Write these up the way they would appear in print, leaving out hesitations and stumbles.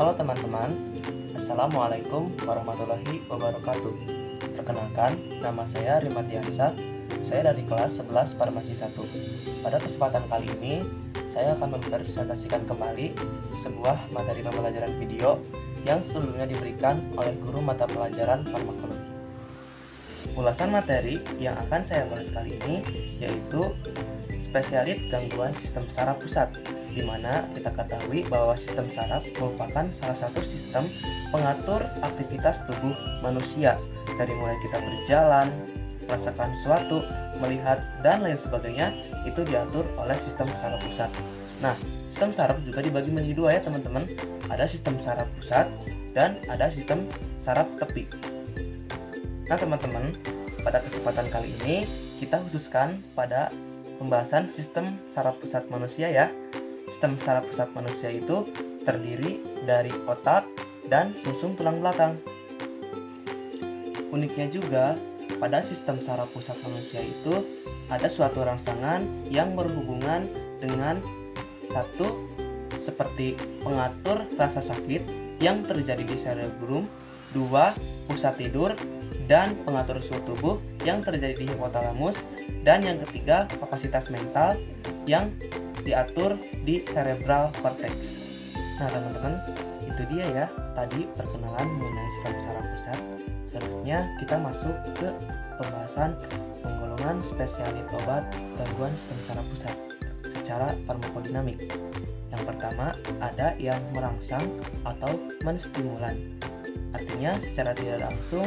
Halo teman-teman, Assalamualaikum warahmatullahi wabarakatuh. Perkenalkan, nama saya Rimardiansa. Saya dari kelas 11 Farmasi 1. Pada kesempatan kali ini, saya akan mempresentasikan kembali sebuah materi pembelajaran video yang sebelumnya diberikan oleh guru mata pelajaran farmakologi. Ulasan materi yang akan saya bahas kali ini yaitu spesialit gangguan sistem saraf pusat, di mana kita ketahui bahwa sistem saraf merupakan salah satu sistem pengatur aktivitas tubuh manusia, dari mulai kita berjalan, merasakan sesuatu, melihat, dan lain sebagainya itu diatur oleh sistem saraf pusat. Nah, sistem saraf juga dibagi menjadi dua ya teman-teman. Ada sistem saraf pusat dan ada sistem saraf tepi. Nah teman-teman, pada kesempatan kali ini kita khususkan pada pembahasan sistem saraf pusat manusia ya. Sistem saraf pusat manusia itu terdiri dari otak dan sumsum tulang belakang. Uniknya juga, pada sistem saraf pusat manusia itu ada suatu rangsangan yang berhubungan dengan satu, seperti pengatur rasa sakit yang terjadi di cerebrum, dua, pusat tidur, dan pengatur suhu tubuh yang terjadi di hipotalamus, dan yang ketiga, kapasitas mental yang diatur di cerebral cortex. Nah teman-teman, itu dia ya tadi perkenalan mengenai sistem saraf pusat. Selanjutnya kita masuk ke pembahasan penggolongan spesialit obat gangguan sistem saraf pusat secara farmakodinamik. Yang pertama ada yang merangsang atau menstimulan, artinya secara tidak langsung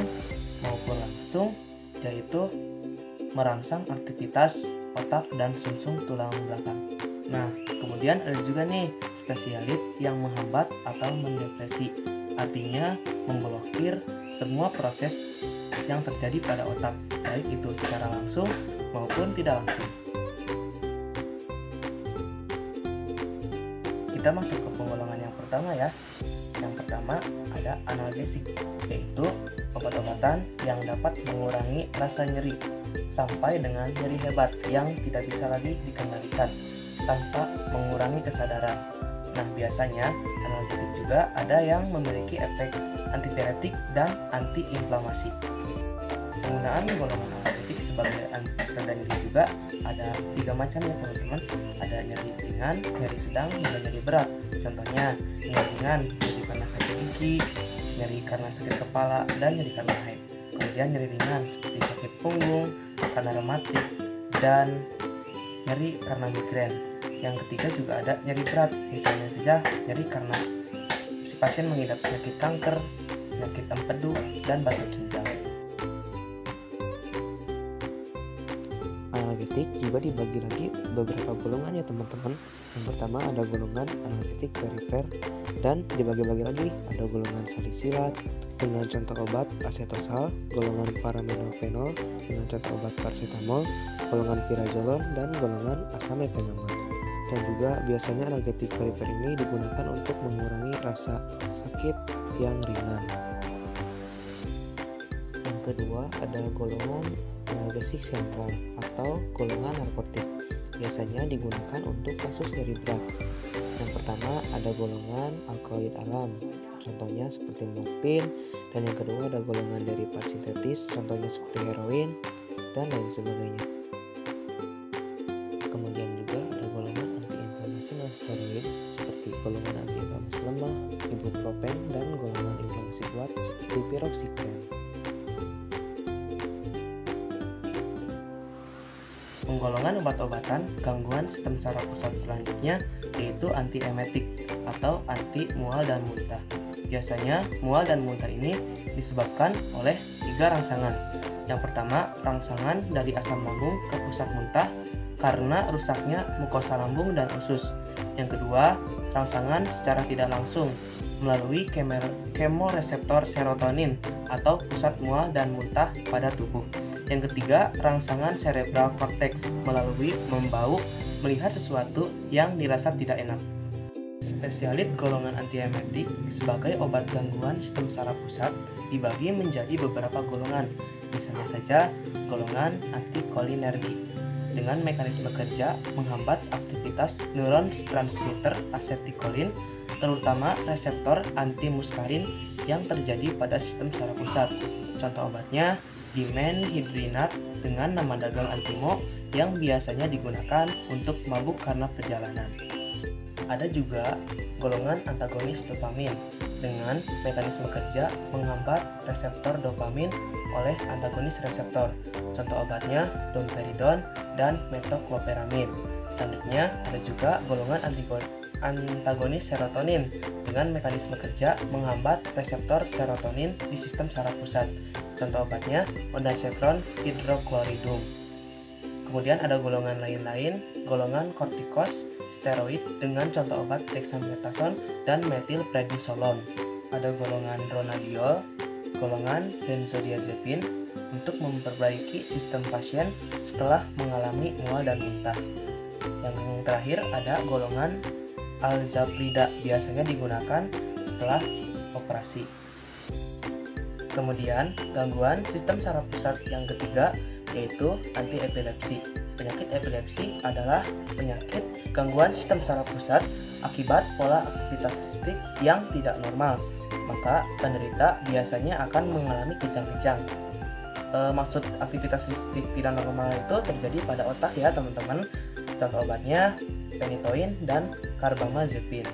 maupun langsung, yaitu merangsang aktivitas otak dan sumsum tulang belakang. Nah, kemudian ada juga nih spesialit yang menghambat atau mendepresi, artinya memblokir semua proses yang terjadi pada otak, baik itu secara langsung maupun tidak langsung. Kita masuk ke penggolongan yang pertama ya. Yang pertama ada analgesik, yaitu obat-obatan yang dapat mengurangi rasa nyeri sampai dengan nyeri hebat yang tidak bisa lagi dikendalikan tanpa mengurangi kesadaran. Nah, biasanya analgesik juga ada yang memiliki efek antipiretik dan antiinflamasi. Penggunaan golongan analgesik sebagai anti nyeri juga ada 3 macam ya teman-teman. Ada nyeri ringan, nyeri sedang, hingga nyeri berat. Contohnya, nyeri ringan nyeri karena sakit gigi, nyeri karena sakit kepala, dan nyeri karena haid. Kemudian nyeri ringan seperti sakit punggung, karena rematik, dan nyeri karena migrain. Yang ketiga juga ada nyeri berat, misalnya saja nyeri karena si pasien mengidap penyakit kanker, penyakit empedu, dan batuk ginjal. Analgetik juga dibagi lagi beberapa golongan ya teman-teman. Yang pertama ada golongan analgetik perifer, dan dibagi-bagi lagi ada golongan salisilat dengan contoh obat asetosal, golongan paraminofenol dengan contoh obat paracetamol, golongan pirazolon, dan golongan asamefenamon. Dan juga biasanya analgetik perifer ini digunakan untuk mengurangi rasa sakit yang ringan. Yang kedua ada golongan analgesik sentral atau golongan narkotik, biasanya digunakan untuk kasus nyeri berat. Yang pertama ada golongan alkaloid alam, contohnya seperti morfin, dan yang kedua ada golongan derivat sintetis, contohnya seperti heroin dan lain sebagainya. Kemudian juga ada golongan antiinflamasi non steroid seperti golongan antiinflamasi lemah, ibuprofen, dan golongan inflamasi kuat seperti piroxicam. Penggolongan obat-obatan gangguan sistem saraf pusat selanjutnya yaitu antiemetik atau anti mual dan muntah. Biasanya mual dan muntah ini disebabkan oleh 3 rangsangan. Yang pertama, rangsangan dari asam lambung ke pusat muntah karena rusaknya mukosa lambung dan usus. Yang kedua, rangsangan secara tidak langsung melalui kemoreseptor serotonin atau pusat mual dan muntah pada tubuh. Yang ketiga, rangsangan cerebral cortex melalui membau, melihat sesuatu yang dirasa tidak enak. Spesialit golongan antiemetik sebagai obat gangguan sistem saraf pusat dibagi menjadi beberapa golongan. Misalnya saja golongan antikolinergi dengan mekanisme kerja menghambat aktivitas neuron transmitter asetilkolin terutama reseptor antimuskarin yang terjadi pada sistem saraf pusat. Contoh obatnya dimenhidrinat dengan nama dagang Antimo yang biasanya digunakan untuk mabuk karena perjalanan. Ada juga golongan antagonis dopamin dengan mekanisme kerja menghambat reseptor dopamin oleh antagonis reseptor. Contoh obatnya domperidon dan metocloperamid. Selanjutnya ada juga golongan antagonis serotonin dengan mekanisme kerja menghambat reseptor serotonin di sistem saraf pusat. Contoh obatnya ondansetron hidrokloridum. Kemudian ada golongan lain-lain, golongan kortikos steroid dengan contoh obat dexamethasone dan metilprednisolon. Ada golongan dronadiol, golongan benzodiazepin untuk memperbaiki sistem pasien setelah mengalami mual dan muntah. Yang terakhir ada golongan alzaprida, biasanya digunakan setelah operasi. Kemudian gangguan sistem saraf pusat yang ketiga yaitu antiepilepsi. Penyakit epilepsi adalah penyakit gangguan sistem saraf pusat akibat pola aktivitas listrik yang tidak normal. Maka penderita biasanya akan mengalami kejang-kejang. Maksud aktivitas listrik tidak normal itu terjadi pada otak ya teman-teman. Contoh obatnya phenytoin dan carbamazepine.